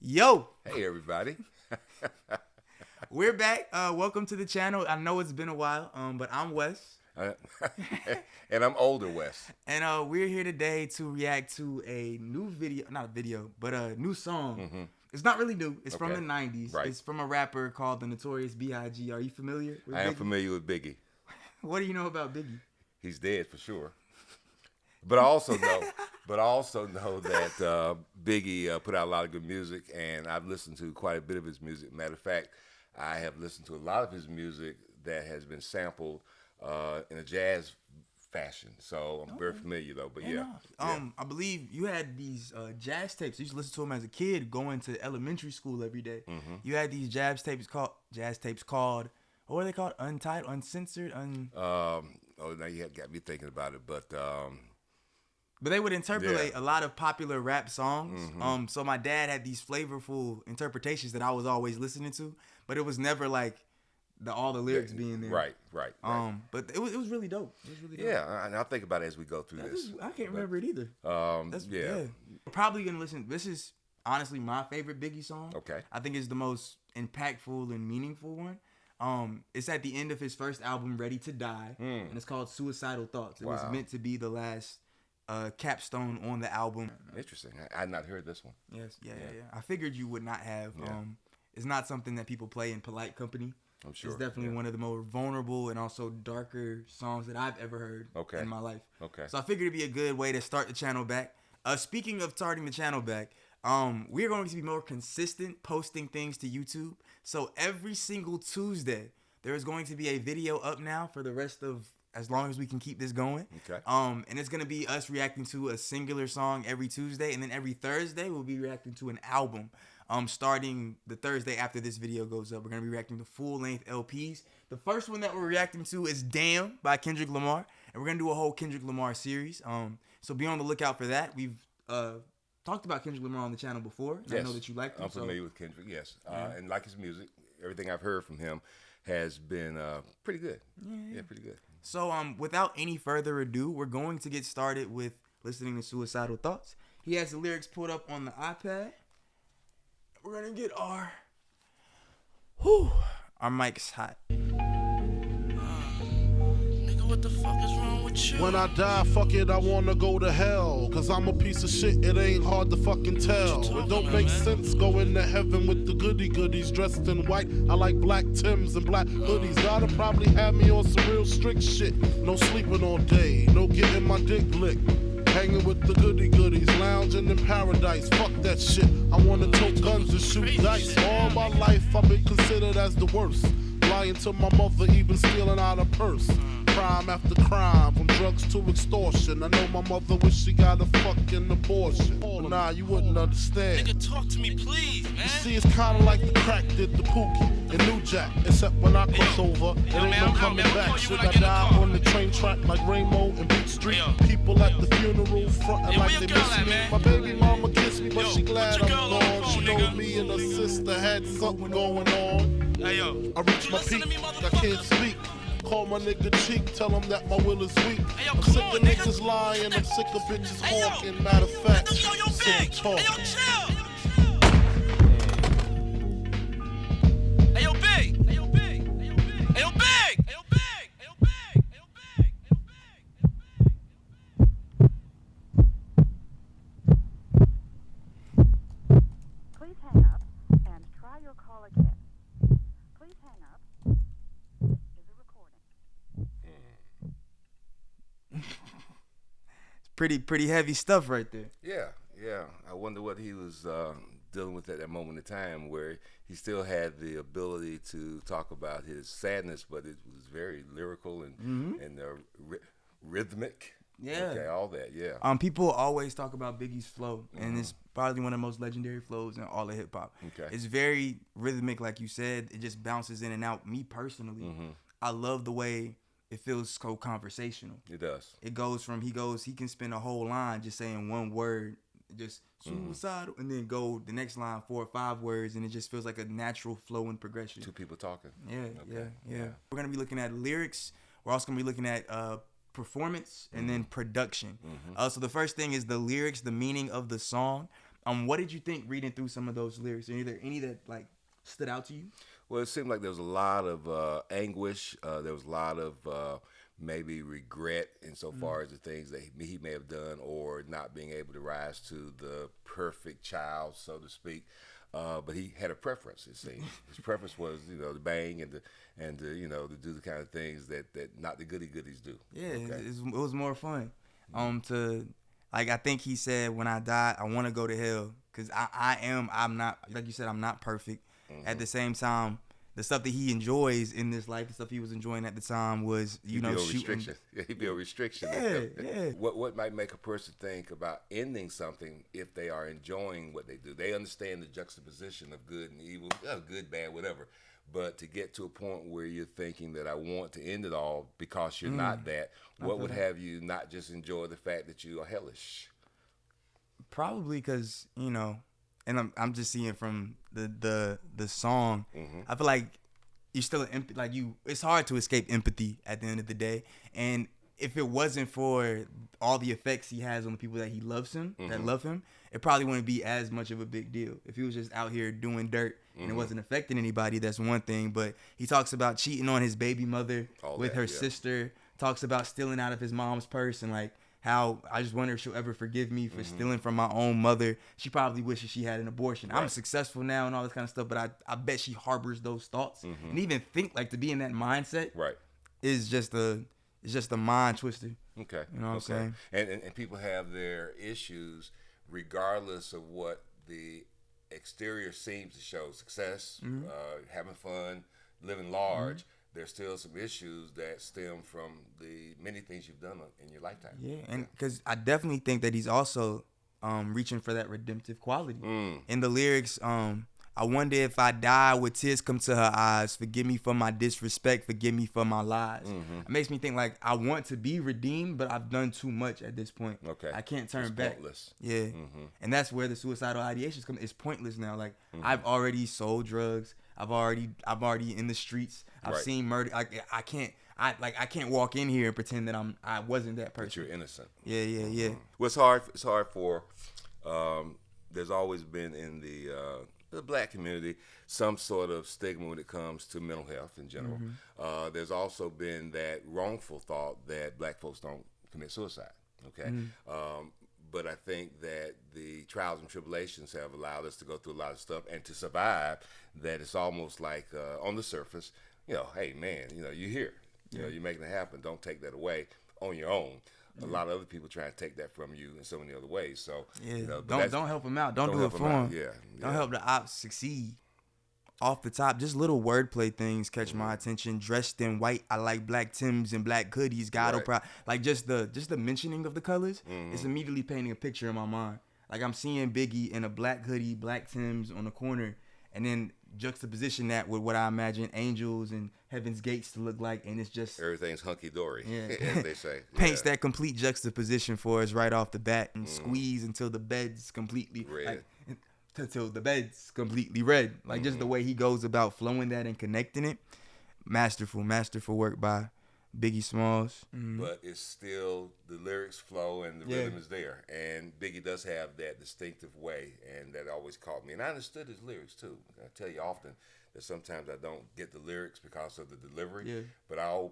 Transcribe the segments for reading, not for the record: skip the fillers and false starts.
Yo, Hey everybody. we're back. Welcome to the channel. I know it's been a while, but I'm Wes, Uh, and I'm older Wes. and we're here today to react to a new video, not a video, but a new song. It's not really new. It's from Okay. the '90s. Right. It's from a rapper called the Notorious B.I.G. Are you familiar with I am Biggie? familiar with Biggie. What do you know about Biggie? He's dead for sure. But I also know that Biggie put out a lot of good music, and I've listened to quite a bit of his music. Matter of fact, I have listened to a lot of his music that has been sampled in a jazz fashion. So I'm very familiar though. But yeah. I believe you had these jazz tapes. You used to listen to them as a kid, going to elementary school every day. You had these jazz tapes called. What were they called? Untitled, uncensored, Oh, now you have got me thinking about it. But But they would interpolate Yeah. a lot of popular rap songs. So my dad had these flavorful interpretations that I was always listening to, but it was never like all the lyrics being there. right. But it was really dope. It was really dope. Yeah, and I'll think about it as we go through this. I can't remember it either. Yeah. Probably gonna listen. This is honestly my favorite Biggie song. Okay. I think it's the most impactful and meaningful one. It's at the end of his first album, Ready to Die, and it's called Suicidal Thoughts. It was Wow. meant to be the last capstone on the album. Interesting. I had not heard this one. Yes, yeah. I figured you would not have. Yeah. It's not something that people play in polite company. I'm sure. It's definitely one of the more vulnerable and also darker songs that I've ever heard Okay. in my life. Okay. So I figured it'd be a good way to start the channel back. Speaking of starting the channel back, we're going to be more consistent posting things to YouTube. So every single Tuesday, there is going to be a video up now for the rest of as long as we can keep this going. Okay. And it's gonna be us reacting to a singular song every Tuesday, and then every Thursday we'll be reacting to an album. Starting the Thursday after this video goes up, we're gonna be reacting to full-length LPs. The first one that we're reacting to is "Damn" by Kendrick Lamar, and we're gonna do a whole Kendrick Lamar series. So be on the lookout for that. We've talked about Kendrick Lamar on the channel before. And Yes. I know that you like him. I'm familiar with Kendrick. Yes, and like his music. Everything I've heard from him has been pretty good. Yeah, pretty good. So without any further ado, we're going to get started with listening to Suicidal Thoughts. He has the lyrics pulled up on the iPad. We're gonna get our mic's hot. Nigga, what the fuck is wrong with you? When I die, fuck it, I wanna go to hell. Cause I'm a piece of shit, it ain't hard to fucking tell. It don't make sense going to heaven with the goody goodies dressed in white. I like black Tims and black hoodies. Gotta probably have me on some real strict shit. No sleeping all day, no getting my dick licked. Hanging with the goody goodies, lounging in paradise. Fuck that shit. I wanna tote guns and shoot dice. All my life I've been considered as the worst. Lying to my mother, even stealing out a purse. Crime after crime, from drugs to extortion. I know my mother wish she got a fucking abortion. Nah, you wouldn't understand. Nigga, talk to me, please, man. See, it's kinda like the crack did the Pookie and New Jack. Except when I cross over, it ain't man, no I'm coming out, man. back. I'll call you Should when I I get in the die car. on the train track like Rainbow and Beat Street? Hey, yo. People at the funeral frontin' Hey, like where they your girl miss at, me. man? My baby mama kissed me, but Yo, she glad put your I'm girl on the gone. She phone, know nigga. me and her sister had something going on. Hey, yo. I reach You my listen peak, to me, I motherfucker? can't speak. Call my nigga Cheek, tell him that my will is weak. Hey, yo, I'm come sick on, of nigga. niggas lying, I'm sick of bitches Hey, yo. hawking. Matter of fact, Yo, yo, sick big. of talking. Hey, yo, chill. Hey, yo, big. Hey, yo, big. Hey, yo, big. Hey, yo, big. Hey, yo, big. Hey, yo, big. Hey, yo, big. Hey, yo, big. Hey, yo, Please hang up and try your call again. Please hang up. This is a recording. It's pretty heavy stuff right there. Yeah. I wonder what he was dealing with at that moment in time, where he still had the ability to talk about his sadness, but it was very lyrical and rhythmic. Yeah. Okay, all that. Yeah. People always talk about Biggie's flow, and it's probably one of the most legendary flows in all of hip hop. Okay. It's very rhythmic, like you said. It just bounces in and out. Me personally, I love the way it feels so conversational. It does. It goes from he can spend a whole line just saying one word, just suicidal, and then go the next line 4 or 5 words, and it just feels like a natural flow and progression. Two people talking. Yeah. We're gonna be looking at lyrics. We're also gonna be looking at performance and then production. So the first thing is the lyrics, the meaning of the song. What did you think reading through some of those lyrics? Are there any that like stood out to you? Well, it seemed like there was a lot of anguish. There was a lot of maybe regret insofar as the things that he may have done or not being able to rise to the perfect child, so to speak. But he had a preference, it seemed. His preference was, to bang and to do the kind of things that not the goodies do. Yeah, Okay. it was more fun. I think he said, when I die, I want to go to hell, because I'm not, like you said, I'm not perfect. At the same time, the stuff that he enjoys in this life, the stuff he was enjoying at the time was, shooting. Restriction. Yeah, he'd be a restriction. Yeah. What might make a person think about ending something if they are enjoying what they do? They understand the juxtaposition of good and evil, good, bad, whatever. But to get to a point where you're thinking that I want to end it all because you're not that, what would have you not just enjoy the fact that you are hellish? Probably because, and I'm just seeing from the song, I feel like you're still it's hard to escape empathy at the end of the day. And if it wasn't for all the effects he has on the people that he loves that love him, it probably wouldn't be as much of a big deal. If he was just out here doing dirt and it wasn't affecting anybody, that's one thing. But he talks about cheating on his baby mother with her sister, talks about stealing out of his mom's purse, and like how I just wonder if she'll ever forgive me for stealing from my own mother. She probably wishes she had an abortion. Right. I'm successful now and all this kind of stuff, but I bet she harbors those thoughts. And even think to be in that mindset is just a mind twister. Okay. You know what I'm saying? And people have their issues regardless of what the exterior seems to show. Success, having fun, living large. There's still some issues that stem from the many things you've done in your lifetime. Yeah, and because I definitely think that he's also reaching for that redemptive quality. In the lyrics, I wonder if I die with tears come to her eyes. Forgive me for my disrespect. Forgive me for my lies. It makes me think like I want to be redeemed, but I've done too much at this point. Okay, I can't turn it's back. Pointless. Yeah, and that's where the suicidal ideations come. It's pointless now. Like I've already sold drugs. I've already in the streets. I've seen murder. I can't walk in here and pretend that I wasn't that person. That you're innocent. Yeah. Well, it's hard for. There's always been in the black community some sort of stigma when it comes to mental health in general. There's also been that wrongful thought that black folks don't commit suicide. Okay. But I think that the trials and tribulations have allowed us to go through a lot of stuff and to survive. That it's almost like on the surface, hey man, you're here, you're making it happen. Don't take that away on your own. A lot of other people try to take that from you in so many other ways. So don't help them out. Don't do it for them. Don't help the ops succeed. Off the top, just little wordplay things catch my attention. Dressed in white, I like black Timbs and black hoodies. God, like just the mentioning of the colors is immediately painting a picture in my mind. Like I'm seeing Biggie in a black hoodie, black Timbs on the corner, and then juxtaposition that with what I imagine angels and heaven's gates to look like, and it's just everything's hunky-dory, as they say. Paints that complete juxtaposition for us right off the bat, and squeeze until the bed's completely red. Until the bed's completely red. Like just the way he goes about flowing that and connecting it. Masterful work by Biggie Smalls. But it's still, the lyrics flow and the rhythm is there. And Biggie does have that distinctive way, and that always caught me. And I understood his lyrics too. I tell you often that sometimes I don't get the lyrics because of the delivery. But I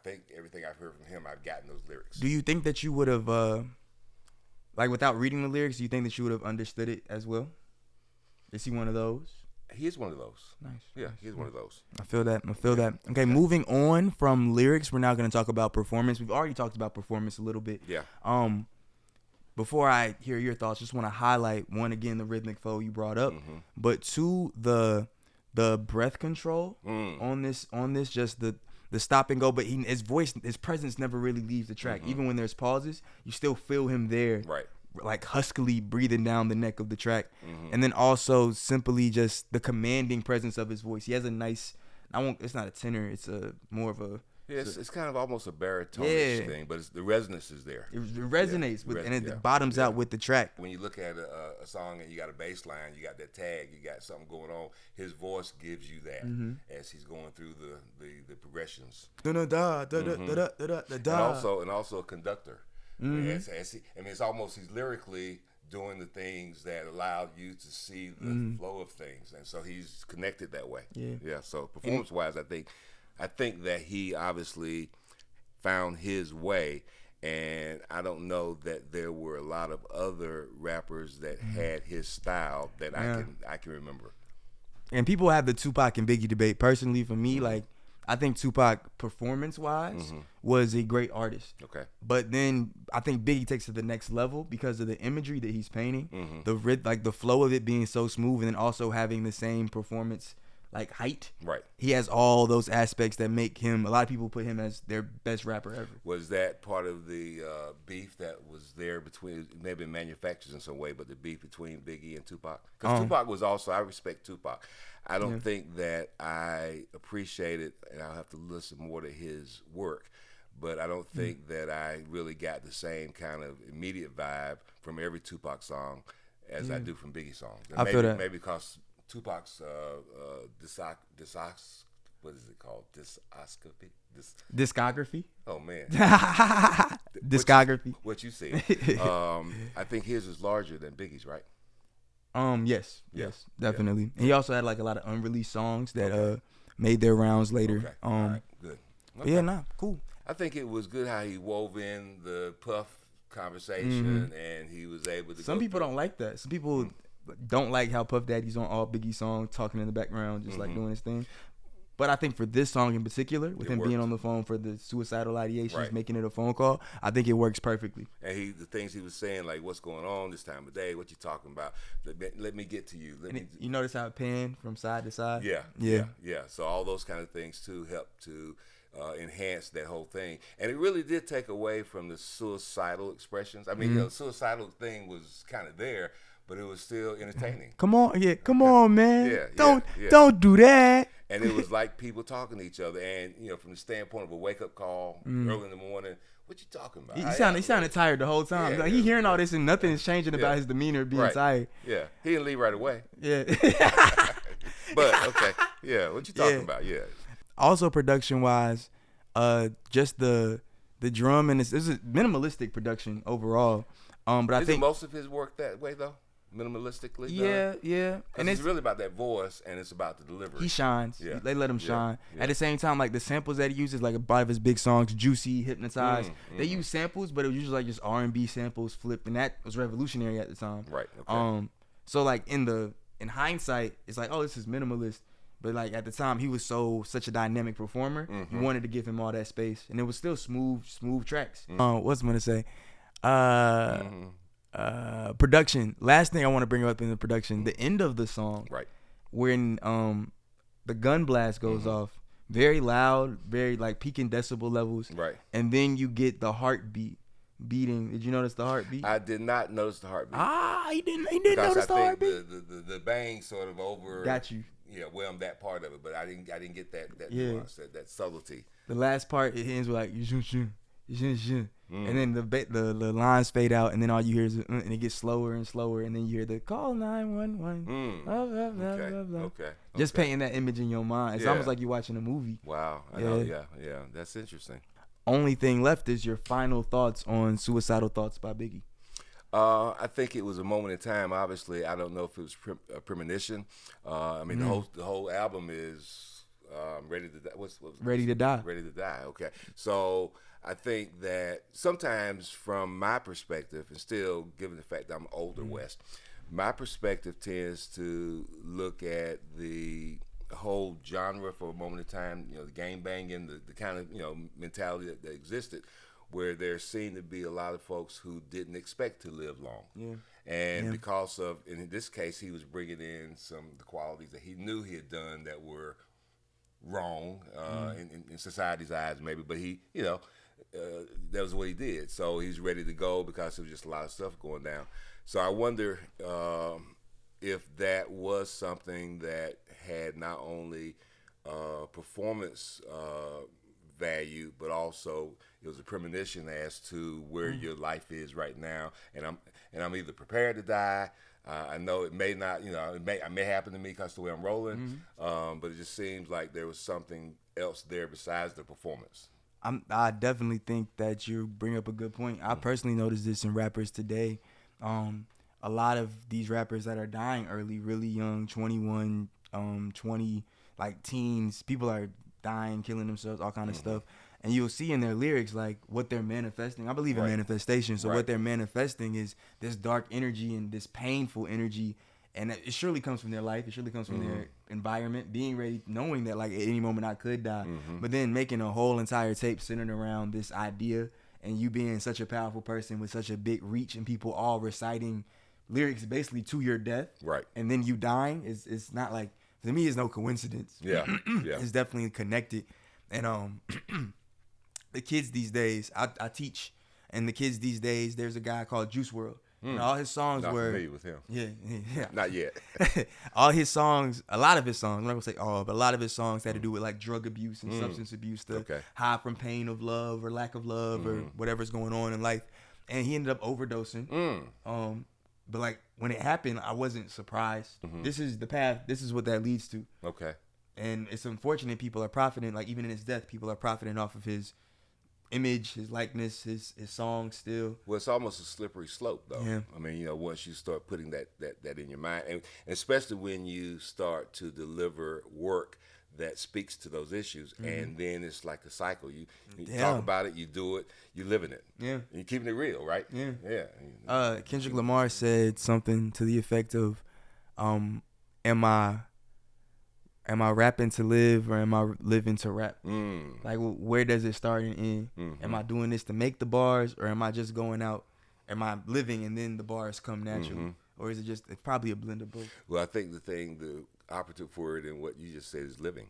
think everything I've heard from him, I've gotten those lyrics. Do you think that you would have, without reading the lyrics, do you think that you would have understood it as well? Is he one of those? He is one of those. Nice. Yeah, he's one of those. I feel that. Okay, moving on from lyrics, we're now going to talk about performance. We've already talked about performance a little bit. Yeah. Before I hear your thoughts, just want to highlight, one, again, the rhythmic flow you brought up, but two, the breath control on this, just the stop and go. But his voice, his presence never really leaves the track. Even when there's pauses, you still feel him there. Right. Like huskily breathing down the neck of the track. And then also simply just the commanding presence of his voice. He has a nice, it's not a tenor, it's a more of a, it's kind of almost a baritone thing, but the resonance is there. It resonates with, and it bottoms out with the track. When you look at a song and you got a bass line, you got that tag, you got something going on, his voice gives you that as he's going through the progressions. And also a conductor. It's almost, he's lyrically doing the things that allowed you to see the flow of things, and so he's connected that way. Yeah. So performance-wise, I think that he obviously found his way, and I don't know that there were a lot of other rappers that had his style that I can remember. And people have the Tupac and Biggie debate. Personally, for me, like, I think Tupac, performance-wise, was a great artist. Okay. But then I think Biggie takes it to the next level because of the imagery that he's painting, the flow of it being so smooth, and then also having the same performance, like, height. Right. He has all those aspects that make him. A lot of people put him as their best rapper ever. Was that part of the beef that was there between, maybe manufactured in some way, but the beef between Biggie and Tupac? Because Tupac was also, I respect Tupac. I don't think that I appreciate it, and I'll have to listen more to his work, but I don't think that I really got the same kind of immediate vibe from every Tupac song as I do from Biggie songs. And feel that. Maybe because Tupac's what is it called? Discography. Oh man. Discography. What you said. I think his is larger than Biggie's, right? Yes, definitely. And he also had like a lot of unreleased songs that made their rounds later. Okay. All right, good. Okay. Yeah, cool. I think it was good how he wove in the Puff conversation, and he was able to. Some people don't like that. Some people don't like how Puff Daddy's on all Biggie songs, talking in the background, just like doing his thing. But I think for this song in particular, with him being on the phone for the suicidal ideations, making it a phone call, I think it works perfectly. And the things he was saying, like, what's going on this time of day? What you talking about? Let me get to you. You notice how it panned from side to side? Yeah. So all those kind of things, too, help to enhance that whole thing. And it really did take away from the suicidal expressions. I mean, the suicidal thing was kind of there, but it was still entertaining. Come on, man. Don't do that. And it was like people talking to each other, and from the standpoint of a wake up call early in the morning, what you talking about? He sounded tired the whole time. He hearing all this and nothing is changing about his demeanor being tired. Yeah, he didn't leave right away. Yeah. But okay, what you talking about? Yeah. Also, production wise, just the drum, and this is minimalistic production overall. But I think most of his work that way though. Minimalistically yeah. And it's really about that voice, and it's about the delivery. He shines. They let him shine. At the same time, like the samples that he uses, like a lot of his big songs, Juicy, Hypnotized, they use samples, but it was usually like just R&B samples flipped, and that was revolutionary at the time. Right. Okay. So like in hindsight, it's like, oh, this is minimalist, but like at the time he was such a dynamic performer, you wanted to give him all that space, and it was still smooth tracks. What's I gonna say? Production. Last thing I want to bring up in the production, the end of the song, when the gun blast goes off, very loud, very like peaking decibel levels, and then you get the heartbeat beating. Did you notice the heartbeat? I did not notice the heartbeat. He didn't notice the heartbeat. The bang sort of over got you. Yeah, whelmed that part of it, but I didn't get that nuance, that subtlety. The last part, it ends with like and then the lines fade out, and then all you hear is and it gets slower and slower, and then you hear the call 911. Okay. Just painting that image in your mind. It's almost like you're watching a movie. Wow. I know. Yeah. That's interesting. Only thing left is your final thoughts on Suicidal Thoughts by Biggie. I think it was a moment in time. Obviously, I don't know if it was a premonition. I mean, the whole album is Ready to Die. Ready to Die. Ready to Die. Okay. So I think that sometimes from my perspective, and still given the fact that I'm older West, my perspective tends to look at the whole genre for a moment in time, the gang banging, the kind of, mentality that existed, where there seemed to be a lot of folks who didn't expect to live long. Because of, in this case, he was bringing in some of the qualities that he knew he had done that were wrong in society's eyes, maybe, but he, that was what he did. So he's ready to go because there was just a lot of stuff going down. So I wonder if that was something that had not only performance value, but also it was a premonition as to where your life is right now. And I'm either prepared to die. I know it may not, it may happen to me because of the way I'm rolling. But it just seems like there was something else there besides the performance. I definitely think that you bring up a good point. I personally noticed this in rappers today. a lot of these rappers that are dying early, really young, 21, 20, like teens, people are dying, killing themselves, all kind of stuff. And you'll see in their lyrics like what they're manifesting. I believe in manifestation. So what they're manifesting is this dark energy and this painful energy. And it surely comes from their life. It surely comes from their environment, being ready, knowing that like at any moment I could die. But then making a whole entire tape centered around this idea, and you being such a powerful person with such a big reach, and people all reciting lyrics basically to your death. Right. And then you dying. It's not like, to me, it's no coincidence. Yeah. Yeah. It's definitely connected. And the kids these days, I teach, and the kids these days, there's a guy called Juice WRLD. And all his songs Not were familiar with him. yeah. Not yet. All his songs, a lot of his songs, I'm not gonna say all, but a lot of his songs had to do with like drug abuse and substance abuse, to hide from pain of love or lack of love or whatever's going on in life. And he ended up overdosing. But like when it happened, I wasn't surprised. This is the path. This is what that leads to. Okay. And it's unfortunate people are profiting. Like even in his death, people are profiting off of his image, his likeness, his songs still. Well, it's almost a slippery slope, though. Yeah. I mean, once you start putting that in your mind, and especially when you start to deliver work that speaks to those issues, and then it's like a cycle. You talk about it, you do it, you live in it. Yeah. And you're keeping it real, right? Yeah. Yeah. Kendrick Lamar said something to the effect of, am I rapping to live, or am I living to rap? Like, where does it start and end? Am I doing this to make the bars, or am I just going out? Am I living and then the bars come naturally? Or is it just, it's probably a blend of both? Well, I think the operative word in what you just said is living.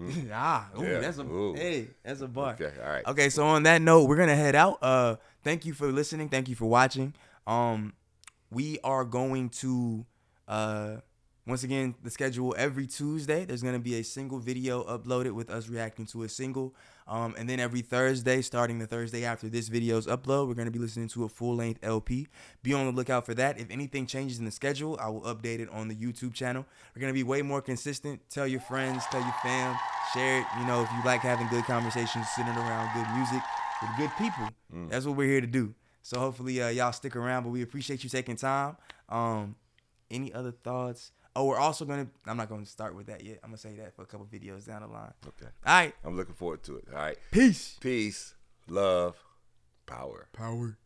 That's a bar. Okay, all right. Okay, so on that note, we're going to head out. Thank you for listening. Thank you for watching. We are going to... once again, the schedule every Tuesday, there's going to be a single video uploaded with us reacting to a single. And then every Thursday, starting the Thursday after this video's upload, we're going to be listening to a full-length LP. Be on the lookout for that. If anything changes in the schedule, I will update it on the YouTube channel. We're going to be way more consistent. Tell your friends, tell your fam, share it. You know, if you like having good conversations, sitting around good music with good people, that's what we're here to do. So hopefully y'all stick around, but we appreciate you taking time. Any other thoughts? Oh, we're also going to, I'm not going to start with that yet. I'm going to say that for a couple videos down the line. Okay. All right. I'm looking forward to it. All right. Peace. Peace, love, power. Power.